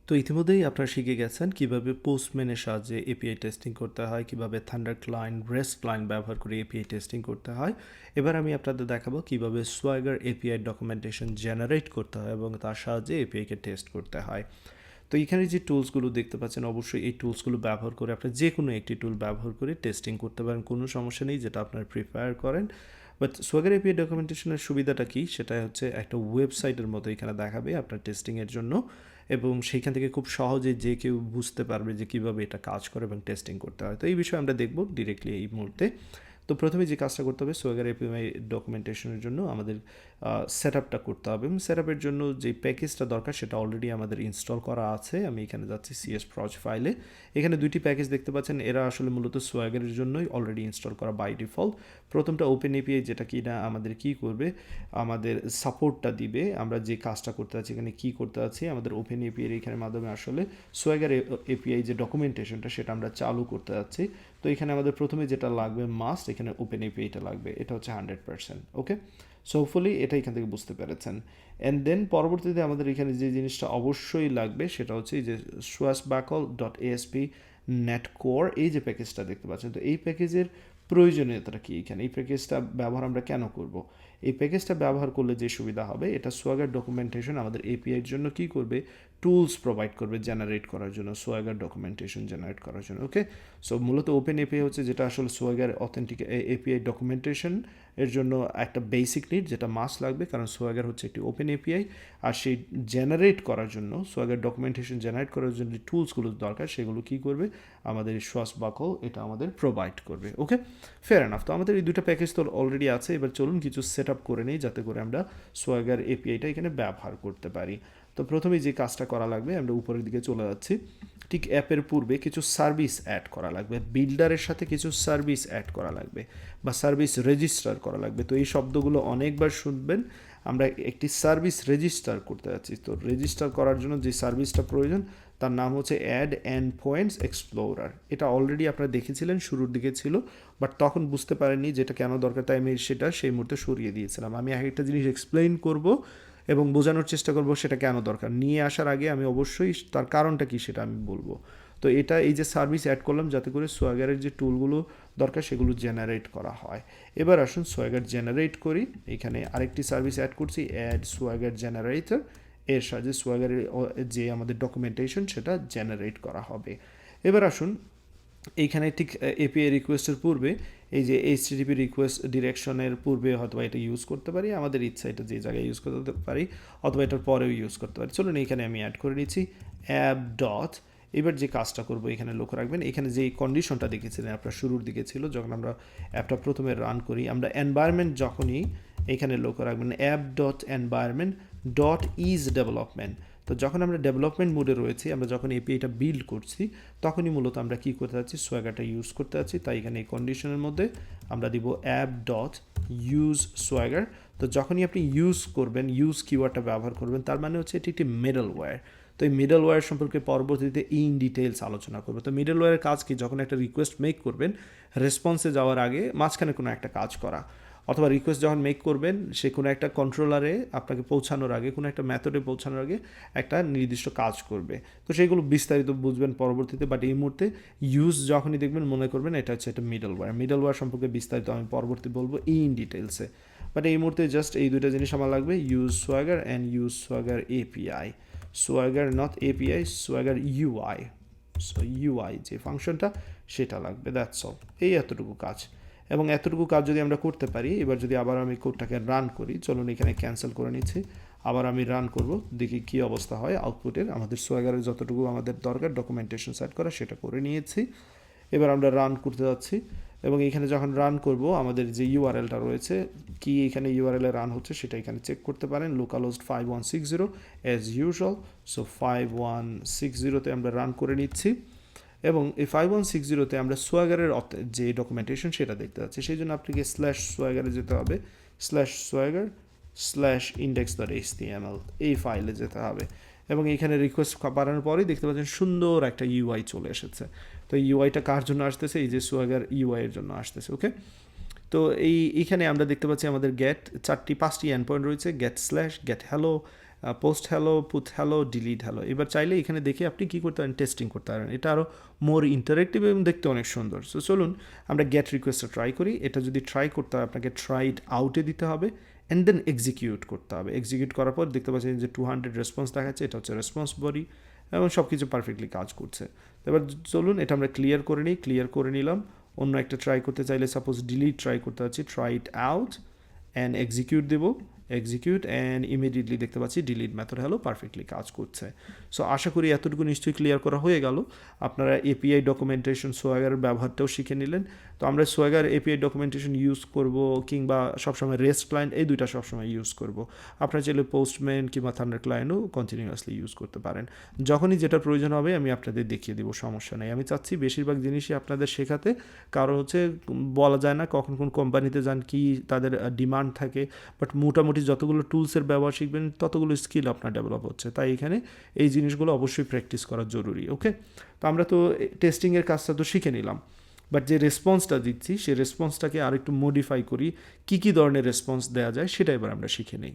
তো ইতিমধ্যেই আপনারা শিখে গেছেন কিভাবে পোস্টম্যানের সাহায্যে এপিআই টেস্টিং করতে হয়, কিভাবে থান্ডার ক্লায়েন্ট, রেস্ট ক্লায়েন্ট ব্যবহার করে এপিআই টেস্টিং করতে হয়। এবার আমি আপনাদের দেখাবো কিভাবে সোয়াগার এপিআই ডকুমেন্টেশন জেনারেট করতে হয় এবং তার সাহায্যে এপিআইকে টেস্ট করতে হয়। তো এখানে যে টুলসগুলো দেখতে পাচ্ছেন, অবশ্যই এই টুলসগুলো ব্যবহার করে আপনি যে কোনো একটি টুল ব্যবহার করে টেস্টিং করতে পারেন, কোনো সমস্যা নেই, যেটা আপনারা প্রিফার করেন। বাট সোয়াগার এপিআই ডকুমেন্টেশনের সুবিধাটা কি, সেটা হচ্ছে একটা ওয়েবসাইটের মতো এখানে দেখাবে আপনার টেস্টিংয়ের জন্য, এবং সেইখান থেকে খুব সহজে যে কেউ বুঝতে পারবে যে কীভাবে এটা কাজ করে এবং টেস্টিং করতে হয়। তো এই বিষয়ে আমরা দেখব ডিরেক্টলি এই মুহূর্তে। তো প্রথমে যে কাজটা করতে হবে, সোয়াগার এপিআই ডকুমেন্টেশনের জন্য আমাদের সেট আপটা করতে হবে, এবং সেট আপের জন্য যে প্যাকেজটা দরকার সেটা অলরেডি আমাদের ইনস্টল করা আছে। আমি এখানে যাচ্ছি সিএস প্রজ ফাইলে, এখানে দুইটি প্যাকেজ দেখতে পাচ্ছেন, এরা আসলে মূলত সোয়াগারের জন্যই অলরেডি ইনস্টল করা বাই ডিফল্ট। প্রথমটা ওপেন এপিআই, যেটা কি না আমাদের কি করবে, আমাদের সাপোর্টটা দিবে আমরা যে কাজটা করতে আছি, এখানে কি করতে আছি, আমাদের ওপেন এপিআই এখানে মাধ্যমে আসলে সোয়াগার এপিআই যে ডকুমেন্টেশনটা সেটা আমরা চালু করতে যাচ্ছি। তো এখানে আমাদের প্রথমে যেটা লাগবে মাস্ট, এখানে ওপেন এপিআইটা লাগবে, এটা হচ্ছে 100%। ওকে, সো হোপফুলি এটা এখান থেকে বুঝতে পেরেছেন। অ্যান্ড দেন পরবর্তীতে আমাদের এখানে যে জিনিসটা অবশ্যই লাগবে সেটা হচ্ছে যে swashbuckle.asp নেটকোর, এই যে প্যাকেজটা দেখতে পাচ্ছেন। তো এই প্যাকেজের প্রয়োজনীয়তাটা কি, এখানে এই প্যাকেজটা ব্যবহার আমরা কেন করব? এই প্যাকেজটা ব্যবহার করলে যে সুবিধা হবে, এটা সোয়াগার ডকুমেন্টেশন আমাদের এপিআইয়ের জন্য কি করবে, টুলস প্রোভাইড করবে জেনারেট করার জন্য, সোয়াগার ডকুমেন্টেশন জেনারেট করার জন্য। ওকে, সো মূলত ওপেন এপিআই হচ্ছে যেটা আসলে সোয়াগার অথেন্টিক এপিআই ডকুমেন্টেশন এর জন্য একটা বেসিক নিড, যেটা মাস্ট লাগবে, কারণ সোয়াগার হচ্ছে একটি ওপেন এপিআই। আর সেই জেনারেট করার জন্য, সোয়াগার ডকুমেন্টেশন জেনারেট করার জন্য যে টুলসগুলো দরকার সেগুলো কী করবে, আমাদের সোয়াসবাকল এটা আমাদের প্রোভাইড করবে। ওকে, ফেয়ার এনাফ। তো আমাদের এই দুটো প্যাকেজ তো অলরেডি আছে, এবার চলুন কিছু সেট আপ করে নিই যাতে করে আমরা সোয়াগার এপিআইটা এখানে ব্যবহার করতে পারি। তো প্রথমেই যে কাজটা করা লাগবে, আমরা উপরের দিকে চলে যাচ্ছি। ঠিক অ্যাপের পূর্বে কিছু সার্ভিস অ্যাড করা লাগবে, বিল্ডারের সাথে কিছু সার্ভিস অ্যাড করা লাগবে বা সার্ভিস রেজিস্টার করা লাগবে। তো এই শব্দগুলো অনেকবার শুনবেন। আমরা একটি সার্ভিস রেজিস্টার করতে যাচ্ছি। তো রেজিস্টার করার জন্য যে সার্ভিসটা প্রয়োজন তার নাম হচ্ছে অ্যাড এন্ড পয়েন্টস এক্সপ্লোরার। এটা অলরেডি আপনারা দেখেছিলেন, শুরুর দিকে ছিল, বাট তখন বুঝতে পারেননি যেটা কেন দরকার, তাই আমি সেটা সেই মুহূর্তে সরিয়ে দিয়েছিলাম। আমি একটা জিনিস এক্সপ্লেইন করব এবং বোঝানোর চেষ্টা করব সেটা কেন দরকার, নিয়ে আসার আগে আমি অবশ্যই তার কারণটা কি সেটা আমি বলবো। তো এটা এই যে সার্ভিস অ্যাড করলাম যাতে করে সোয়াগারের যে টুলগুলো দরকার সেগুলো জেনারেট করা হয়। এবার আসুন সোয়াগার জেনারেট করি। এখানে আরেকটি সার্ভিস অ্যাড করছি, অ্যাড সোয়াগার জেনারেটর, এর সাহায্যে সোয়াগারের যে আমাদের ডকুমেন্টেশন সেটা জেনারেট করা হবে। এবার আসুন এইখানে ঠিক এপিআই রিকোয়েস্টের পূর্বে এই যে এইচটিটিপি রিকোয়েস্ট ডিরেকশনের পূর্বে হয়তো এটা ইউজ করতে পারি, আমাদের ইচ্ছা এটা যে জায়গায় ইউজ করতে পারি, অথবা এটার পরেও ইউজ করতে পারি। চলুন এখানে আমি অ্যাড করে নিচ্ছি অ্যাপ ডট। এবার যে কাজটা করবো, এখানে লক্ষ্য রাখবেন, এখানে যে কন্ডিশনটা দেখেছিলেন আপনার শুরুর দিকে ছিল, যখন আমরা অ্যাপটা প্রথমে রান করি, আমরা এনভায়রনমেন্ট যখনই, এখানে লক্ষ্য রাখবেন app dot environment dot is development. তো যখন আমরা ডেভেলপমেন্ট মোডে রয়েছি, আমরা যখন এপিআইটা বিল্ড করছি, তখনই মূলত আমরা কী করতে যাচ্ছি, সোয়াগারটা ইউজ করতে যাচ্ছি। তাই এখানে এই কন্ডিশনের মধ্যে আমরা দিব অ্যাপ ডট ইউজ সোয়াগার। তো যখনই আপনি ইউজ করবেন, ইউজ কিওয়ার্ডটা ব্যবহার করবেন, তার মানে হচ্ছে এটি একটি মিডল ওয়্যার। তো এই মিডল ওয়্যার সম্পর্কে পরবর্তীতে ইন ডিটেলস আলোচনা করবো। তো মিডল ওয়্যারের কাজ কি, যখন একটা রিকোয়েস্ট মেক করবেন, রেসপন্সে যাওয়ার আগে মাঝখানে কোনো একটা কাজ করা, অথবা রিকোয়েস্ট যখন মেক করবেন সে কোনো একটা কন্ট্রোলারে আপনাকে পৌঁছানোর আগে, কোনো একটা মেথডে পৌঁছানোর আগে একটা নির্দিষ্ট কাজ করবে। তো সেইগুলো বিস্তারিত বুঝবেন পরবর্তীতে, বাট এই মুহূর্তে ইউজ যখনই দেখবেন মনে করবেন এটা হচ্ছে একটা মিডল ওয়্যার। মিডল ওয়্যার সম্পর্কে বিস্তারিত আমি পরবর্তী বলবো ইন ডিটেলসে, বাট এই মুহূর্তে জাস্ট এই দুটো জিনিস আমার লাগবে, use Swagger and use Swagger API. Swagger not API, Swagger UI. So UI যে ফাংশনটা সেটা লাগবে, দ্যাটস অল। এই এতটুকু কাজ, এবং এতটুকু কাজ যদি আমরা করতে পারি, এবার যদি আবার আমি কোডটাকে রান করি, চলুন এখানে ক্যান্সেল করে নিচ্ছি, আবার আমি রান করব, দেখি কী অবস্থা হয় আউটপুটের। আমাদের সোয়াগারের যতটুকু আমাদের দরকার ডকুমেন্টেশন সেট করা সেটা করে নিয়েছি। এবার আমরা রান করতে যাচ্ছি, এবং এখানে যখন রান করব আমাদের যে ইউআরএলটা রয়েছে, কি এখানে ইউআরএলে রান হচ্ছে সেটা এখানে চেক করতে পারেন, লোকালহোস্ট 5160 অ্যাজ ইউজুয়াল। সো 5160তে আমরা রান করে নিচ্ছি, এবং এই 5160তে আমরা সোয়াগারের যে ডকুমেন্টেশন সেটা দেখতে পাচ্ছি। সেই জন্য আপনাকে স্ল্যাশ সোয়াগারে যেতে হবে, slash সোয়াগার slash index dot HTML, এই ফাইলে যেতে হবে, এবং এখানে রিকোয়েস্ট বাড়ানোর পরেই দেখতে পাচ্ছেন সুন্দর একটা ইউআই চলে এসেছে। তো এই ইউআইটা কার জন্য আসতেছে, এই যে সোয়াগার ইউআই এর জন্য আসতেছে। ওকে, তো এইখানে আমরা দেখতে পাচ্ছি আমাদের গেট পাঁচটি এন্ড পয়েন্ট রয়েছে, get slash, get hello, post hello, put hello, delete hello. এবার চাইলে এখানে দেখে আপনি কী করতে পারেন, টেস্টিং করতে পারেন। এটা আরও মোর ইন্টারেক্টিভ এবং দেখতে অনেক সুন্দর। সো চলুন আমরা গেট রিকোয়েস্টটা ট্রাই করি। এটা যদি ট্রাই করতে হয় আপনাকে ট্রাই ইট আউটে দিতে হবে অ্যান্ড দেন এক্সিকিউট করতে হবে। এক্সিকিউট করার পর দেখতে পাচ্ছেন যে 200 রেসপন্স দেখাচ্ছে, এটা হচ্ছে রেসপন্স বডি এবং সব কিছু পারফেক্টলি কাজ করছে। এবার চলুন এটা আমরা ক্লিয়ার করে নিই। ক্লিয়ার করে নিলাম। অন্য একটা ট্রাই করতে চাইলে সাপোজ ডিলিট ট্রাই করতে যাচ্ছি, try it out and execute দেবো, এক্সিকিউট অ্যান্ড ইমিডিয়েটলি দেখতে পাচ্ছি ডিলিট মেথড হ্যালো পারফেক্টলি কাজ করছে। সো আশা করি এতটুকু নিশ্চয়ই ক্লিয়ার করা হয়ে গেল। আপনারা এপিআই ডকুমেন্টেশন সোয়াগারের ব্যবহারটাও শিখে নিলেন। তো আমরা সোয়াগার এপিআই ডকুমেন্টেশন ইউজ করব কিংবা সবসময় রেস্ট ক্লায়েন্ট, এই দুইটা সবসময় ইউজ করব। আপনারা চাইলে পোস্টম্যান কিংবা থান্ডার ক্লায়েন্টও কন্টিনিউয়াসলি ইউজ করতে পারেন। যখনই যেটা প্রয়োজন হবে আমি আপনাদের দেখিয়ে দেবো, সমস্যা নেই। আমি চাচ্ছি বেশিরভাগ জিনিসই আপনাদের শেখাতে, কারণ হচ্ছে বলা যায় না কখন কোন কোম্পানিতে যান কি তাদের ডিমান্ড থাকে, বাট মোটামুটি যতগুলো টুলসের ব্যবহার শিখবেন ততগুলো স্কিল আপনার ডেভেলপ হচ্ছে। তাই এখানে এই জিনিসগুলো অবশ্যই প্র্যাকটিস করা জরুরি। ওকে, তো আমরা তো টেস্টিংয়ের কাজটা তো শিখে নিলাম, বাট যে রেসপন্সটা দিচ্ছি সেই রেসপন্সটাকে আরেকটু মডিফাই করি, কী কী ধরনের রেসপন্স দেওয়া যায় সেটা এবার আমরা শিখে নিই।